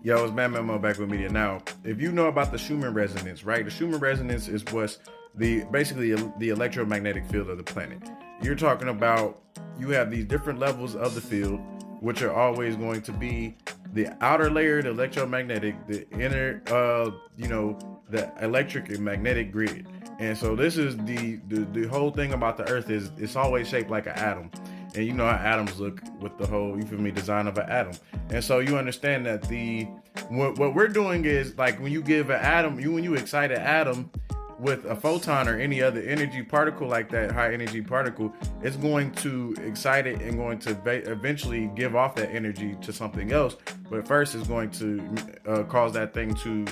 Yo, it's Matt Memo back with media. Now, if you know about the Schumann resonance, right? The Schumann resonance is what's basically the electromagnetic field of the planet. You're talking about you have these different levels of the field, which are always going to be the outer layer, the electromagnetic, the inner, the electric and magnetic grid. And so this is the whole thing about the Earth is it's always shaped like an atom. And you know how atoms look with the whole, you feel me, design of an atom. And so you understand that what we're doing is like when you give an atom, when you excite an atom with a photon or any other energy particle like that, high energy particle, it's going to excite it and going to eventually give off that energy to something else. But first it's going to cause that thing to,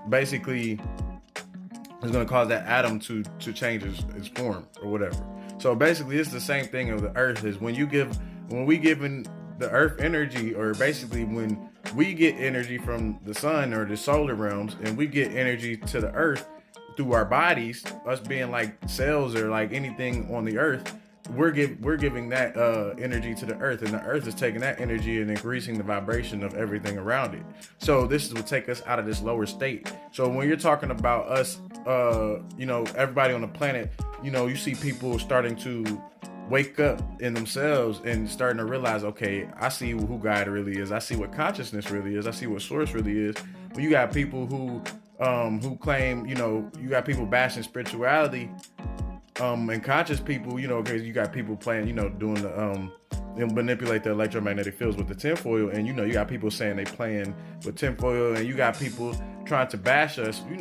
basically it's going to cause that atom to change its form or whatever. So basically, it's the same thing of the Earth is when we giving the Earth energy, or basically when we get energy from the sun or the solar realms, and we get energy to the Earth through our bodies, us being like cells or like anything on the Earth, we're giving that energy to the Earth, and the Earth is taking that energy and increasing the vibration of everything around it. So this will take us out of this lower state. So when you're talking about us, everybody on the planet, you see people starting to wake up in themselves and starting to realize, okay, I see who God really is. I see what consciousness really is. I see what source really is. When you got people who claim, you got people bashing spirituality, and conscious people, because you got people playing, doing the manipulate the electromagnetic fields with the tinfoil, and you got people saying they playing with tinfoil, and you got people trying to bash us. We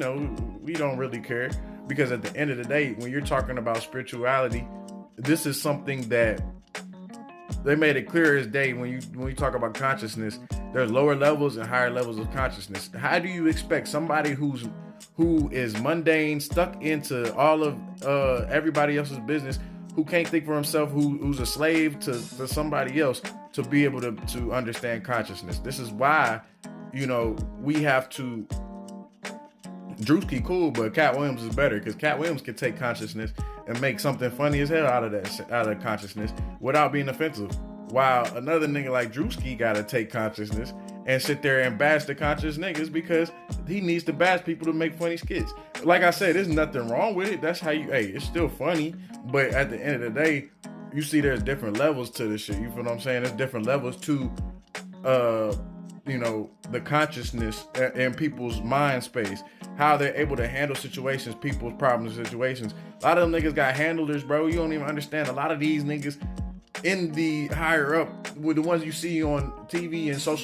don't really care, because at the end of the day, when you're talking about spirituality, this is something that they made it clear as day. When you talk about consciousness, there's lower levels and higher levels of consciousness. How do you expect somebody who is mundane, stuck into all of everybody else's business, who can't think for himself, who's a slave to somebody else, to be able to understand consciousness? This is why, we have to. Drewski cool, but Cat Williams is better, because Cat Williams can take consciousness and make something funny as hell out of consciousness without being offensive. While another nigga like Drewski gotta take consciousness and sit there and bash the conscious niggas, because he needs to bash people to make funny skits. Like I said, there's nothing wrong with it. That's how it's still funny. But at the end of the day, you see there's different levels to this shit. You feel what I'm saying? There's different levels to, the consciousness in people's mind space, how they're able to handle situations, people's problems, situations. A lot of them niggas got handlers, bro. You don't even understand. A lot of these niggas in the higher up, with the ones you see on TV and social